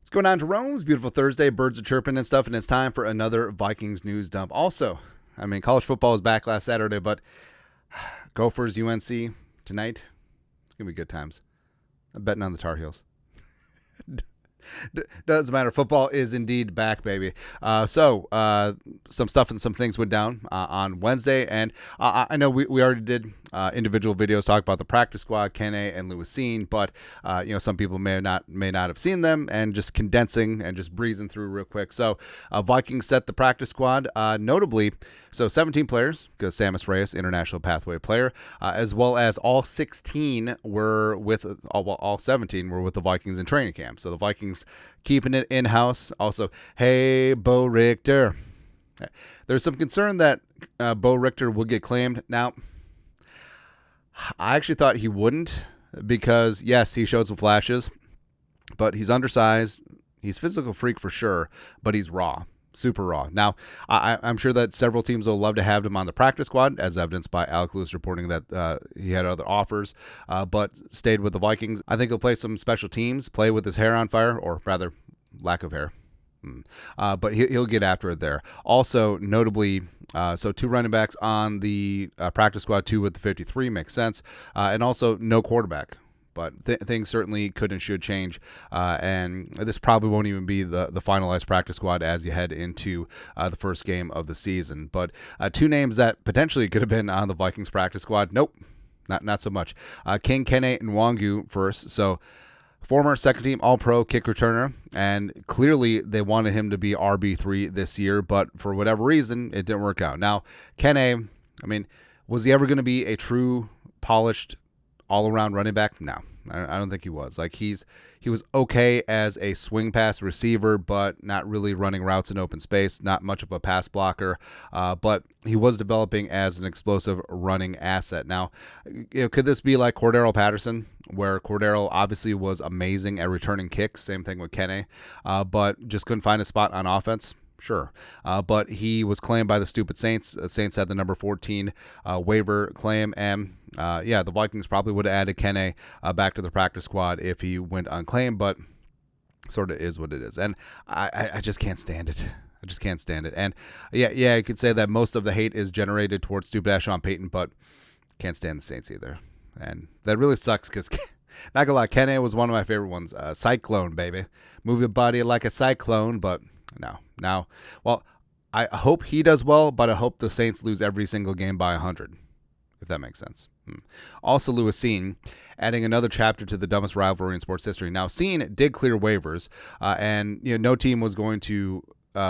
What's going on, Jerome's beautiful Thursday? Birds are chirping and stuff, and it's time for another Vikings news dump. Also, college football was back last Saturday, but Gophers, UNC tonight, it's going to be good times. I'm betting on the Tar Heels. Doesn't matter. Football is indeed back, baby. So some stuff and some things went down on Wednesday, and I know we already did individual videos talk about the practice squad, Kene and Cine, but some people may not have seen them, and just condensing and just breezing through real quick. So Vikings set the practice squad, notably, so 17 players, because Samus Reyes, international pathway player, as well as all 16 were with all 17 were with the Vikings in training camp. So the Vikings keeping it in-house. Also, hey, Bo Richter. There's some concern that Bo Richter will get claimed. Now, I actually thought he wouldn't because, yes, he showed some flashes, but he's undersized. He's a physical freak for sure, but he's raw, super raw. Now, I'm sure that several teams will love to have him on the practice squad, as evidenced by Alec Lewis reporting that he had other offers, but stayed with the Vikings. I think he'll play some special teams, play with his hair on fire, or rather, lack of hair. But he'll get after it there. Also, notably, so 2 running backs on the practice squad, 2 with the 53 makes sense, and also no quarterback. But things certainly could and should change, and this probably won't even be the finalized practice squad as you head into the first game of the season. But 2 names that potentially could have been on the Vikings practice squad, nope, not so much. Kene and Nwangwu first, so former second-team All-Pro kick returner, and clearly they wanted him to be RB3 this year, but for whatever reason, it didn't work out. Now, Kene, was he ever going to be a true, polished, all-around running back? No, I don't think he was. He was okay as a swing pass receiver, but not really running routes in open space, not much of a pass blocker, but he was developing as an explosive running asset. Now, could this be like Cordero Patterson, where Cordero obviously was amazing at returning kicks, same thing with Kene, but just couldn't find a spot on offense? Sure. But he was claimed by the stupid Saints. The Saints had the number 14 waiver claim, and the Vikings probably would have added Kene back to the practice squad if he went unclaimed, but sort of is what it is. And I just can't stand it. I just can't stand it. And I could say that most of the hate is generated towards stupid-ass Sean Payton, but can't stand the Saints either. And that really sucks because, not gonna lie, Kene was one of my favorite ones. Cyclone, baby. Move your body like a cyclone, but no. Now, well, I hope he does well, but I hope the Saints lose every single game by 100, if that makes sense. Also, Cine, adding another chapter to the dumbest rivalry in sports history. Now, Cine did clear waivers, and no team was going to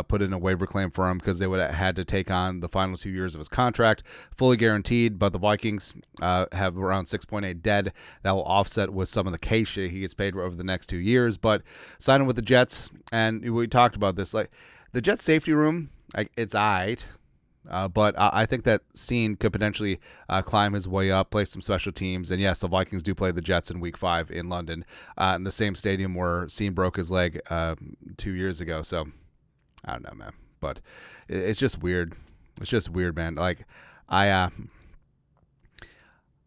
put in a waiver claim for him because they would have had to take on the final 2 years of his contract, fully guaranteed. But the Vikings have around 6.8 dead. That will offset with some of the cash he gets paid over the next 2 years. But signing with the Jets, and we talked about this, the Jets safety room, it's all right. But I think that Cine could potentially climb his way up, play some special teams. And yes, the Vikings do play the Jets in Week 5 in London, in the same stadium where Cine broke his leg 2 years ago. So I don't know, man. But it's just weird. It's just weird, man. I'd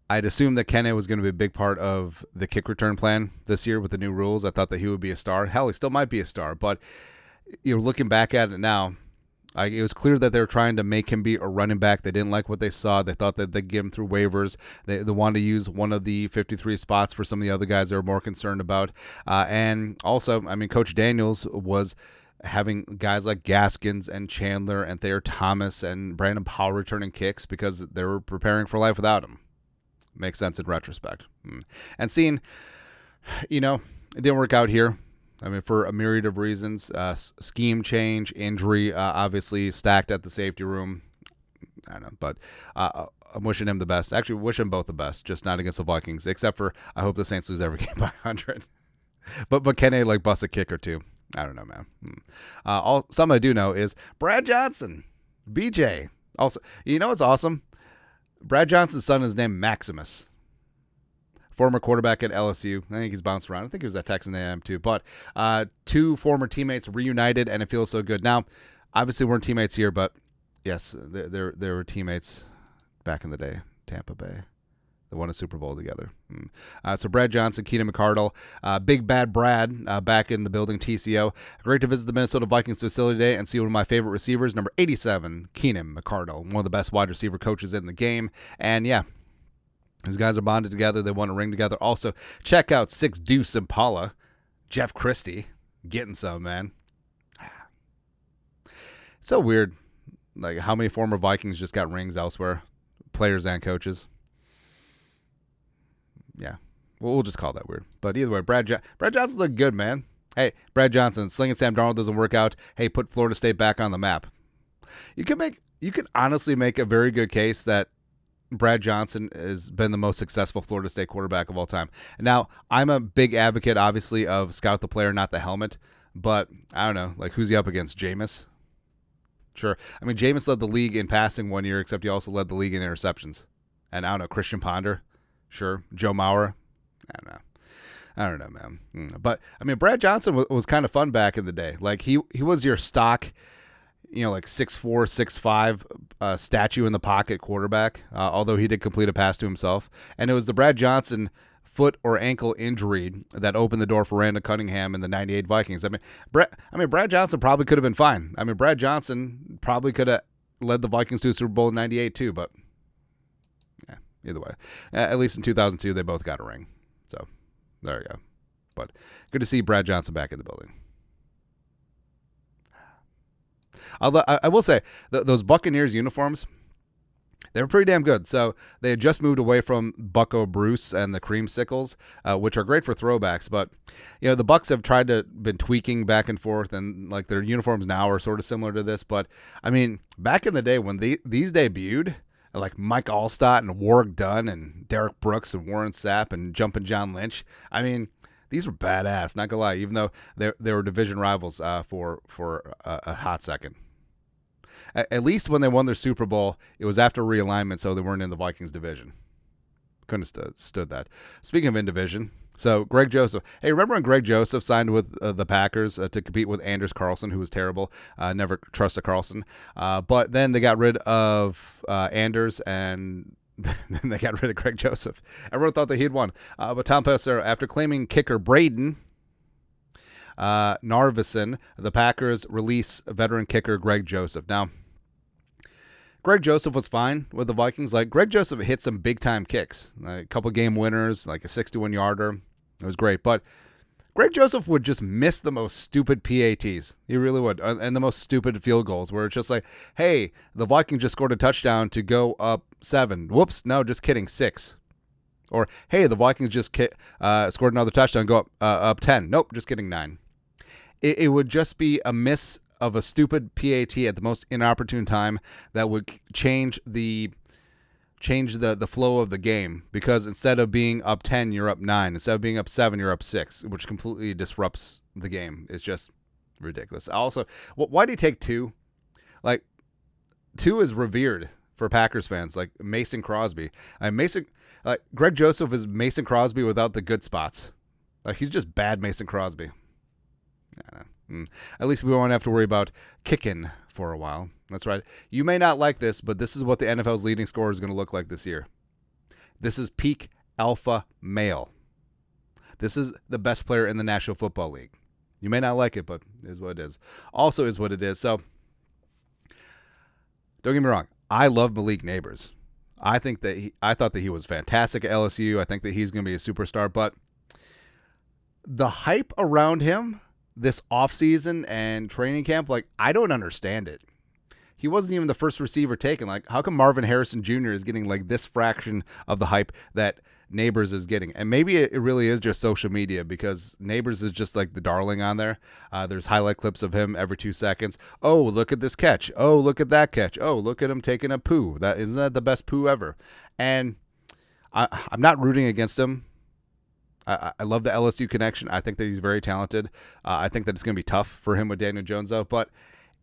assumed that Kene was going to be a big part of the kick return plan this year with the new rules. I thought that he would be a star. Hell, he still might be a star. But you're looking back at it now, it was clear that they were trying to make him be a running back. They didn't like what they saw. They thought that they'd give him through waivers. They wanted to use one of the 53 spots for some of the other guys they were more concerned about. And also, Coach Daniels was having guys like Gaskins and Chandler and Thayer Thomas and Brandon Powell returning kicks because they were preparing for life without him. Makes sense in retrospect. And seeing, it didn't work out here. For a myriad of reasons, scheme change, injury, obviously stacked at the safety room. I don't know, but I'm wishing him the best. Actually, wish him both the best, just not against the Vikings, except for I hope the Saints lose every game by 100. but Kene bust a kick or two. I don't know, man. Something I do know is Brad Johnson, BJ. Also, what's awesome? Brad Johnson's son is named Maximus. Former quarterback at LSU. I think he's bounced around. I think he was at Texas A&M too. But 2 former teammates reunited, and it feels so good. Now, obviously, we're teammates here, but yes, there were teammates back in the day. Tampa Bay. They won a Super Bowl together. So Brad Johnson, Kene McCardle, Big Bad Brad back in the building, TCO. Great to visit the Minnesota Vikings facility today and see one of my favorite receivers, number 87, Kene McCardle, one of the best wide receiver coaches in the game. And yeah, these guys are bonded together. They won a ring together. Also, check out Six Deuce Impala, Jeff Christie, getting some, man. It's so weird, like how many former Vikings just got rings elsewhere, players and coaches. Yeah, we'll just call that weird. But either way, Brad Johnson's looking good, man. Hey, Brad Johnson, slinging Sam Darnold doesn't work out. Hey, put Florida State back on the map. You can honestly make a very good case that Brad Johnson has been the most successful Florida State quarterback of all time. Now, I'm a big advocate, obviously, of scout the player, not the helmet. But I don't know, like who's he up against? Jameis? Sure. I mean, Jameis led the league in passing one year, except he also led the league in interceptions. And I don't know, Christian Ponder. Sure. Joe Mauer. I don't know, man. But, I mean, Brad Johnson was kind of fun back in the day. Like, he was your stock, like 6'4", 6'5", statue in the pocket quarterback, although he did complete a pass to himself. And it was the Brad Johnson foot or ankle injury that opened the door for Randall Cunningham in the 98 Vikings. I mean, Brad Johnson probably could have been fine. I mean, Brad Johnson probably could have led the Vikings to a Super Bowl in 98 too, but yeah. Either way, at least in 2002, they both got a ring. So there you go. But good to see Brad Johnson back in the building. I will say, those Buccaneers uniforms, they were pretty damn good. So they had just moved away from Bucko Bruce and the creamsicles, which are great for throwbacks. But the Bucs have been tweaking back and forth, and like their uniforms now are sort of similar to this. But I mean, back in the day when these debuted, like Mike Allstott and Warwick Dunn and Derek Brooks and Warren Sapp and Jumpin' John Lynch, I mean, these were badass. Not gonna lie, even though they were division rivals for a hot second. At least when they won their Super Bowl, it was after realignment, so they weren't in the Vikings division. Couldn't have stood that. Speaking of in division, so Greg Joseph. Hey, remember when Greg Joseph signed with the Packers to compete with Anders Carlson, who was terrible? Never trusted Carlson. But then they got rid of Anders, and then they got rid of Greg Joseph. Everyone thought that he'd won. But Tom Pelissero, after claiming kicker Braden Narvison, the Packers release veteran kicker Greg Joseph. Now, Greg Joseph was fine with the Vikings. Like, Greg Joseph hit some big-time kicks, like a couple game winners, like a 61-yarder. It was great. But Greg Joseph would just miss the most stupid PATs. He really would. And the most stupid field goals, where it's just like, hey, the Vikings just scored a touchdown to go up 7. Whoops, no, just kidding, 6. Or, hey, the Vikings just scored another touchdown, go up 10. Nope, just kidding, 9. It would just be a miss of a stupid PAT at the most inopportune time that would change the flow of the game, because instead of being up 10, you're up 9. Instead of being up 7, you're up 6, which completely disrupts the game. It's just ridiculous. Also, why did he take 2? Like, 2 is revered for Packers fans, like Mason Crosby. Greg Joseph is Mason Crosby without the good spots. Like, he's just bad Mason Crosby. At least we won't have to worry about kicking for a while. That's right. You may not like this, but this is what the NFL's leading scorer is going to look like this year. This is peak alpha male. This is the best player in the National Football League. You may not like it, but it is what it is. Also is what it is. So, don't get me wrong. I love Malik Nabers. I thought that he was fantastic at LSU. I think that he's going to be a superstar, but the hype around him this offseason and training camp, like, I don't understand it. He wasn't even the first receiver taken. Like, how come Marvin Harrison Jr. is getting like this fraction of the hype that Nabers is getting? And maybe it really is just social media, because Nabers is just like the darling on there. There's highlight clips of him every 2 seconds. Oh, look at this catch. Oh, look at that catch. Oh, look at him taking a poo. Isn't that the best poo ever? And I'm not rooting against him. I love the LSU connection. I think that he's very talented. I think that it's going to be tough for him with Daniel Jones, though. But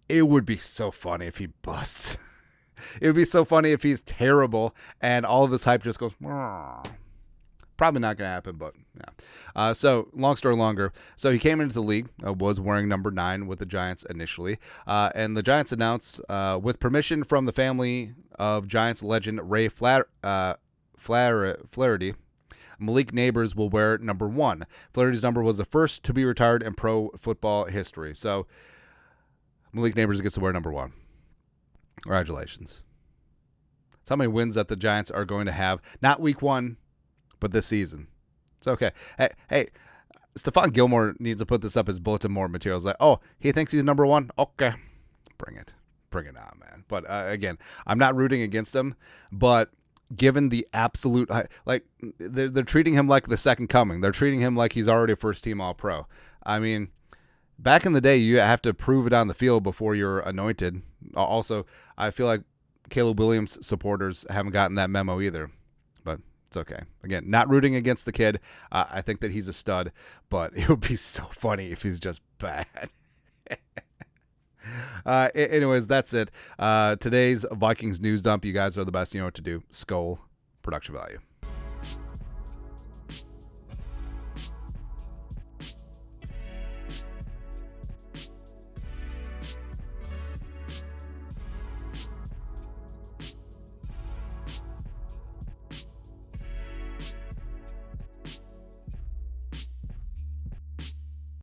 it would be so funny if he busts. It would be so funny if he's terrible and all of this hype just goes. Probably not going to happen, but yeah. So long story longer. So he came into the league, was wearing number 9 with the Giants initially. And the Giants announced, with permission from the family of Giants legend Ray Flaherty, Malik Nabers will wear number 1. Flaherty's number was the first to be retired in pro football history. So Malik Nabers gets to wear number 1. Congratulations. That's how many wins that the Giants are going to have. Not week 1, but this season. It's okay. Hey, Stephon Gilmore needs to put this up as bulletin board materials. Like, oh, he thinks he's number 1? Okay. Bring it on, man. But again, I'm not rooting against him, but given the absolute, like, they're treating him like the second coming. They're treating him like he's already a first-team All-Pro. I mean, back in the day, you have to prove it on the field before you're anointed. Also, I feel like Caleb Williams supporters haven't gotten that memo either, but it's okay. Again, not rooting against the kid. I think that he's a stud, but it would be so funny if he's just bad. Anyways, that's it. Today's Vikings news dump. You guys are the best. You know what to do. Skol. Production value.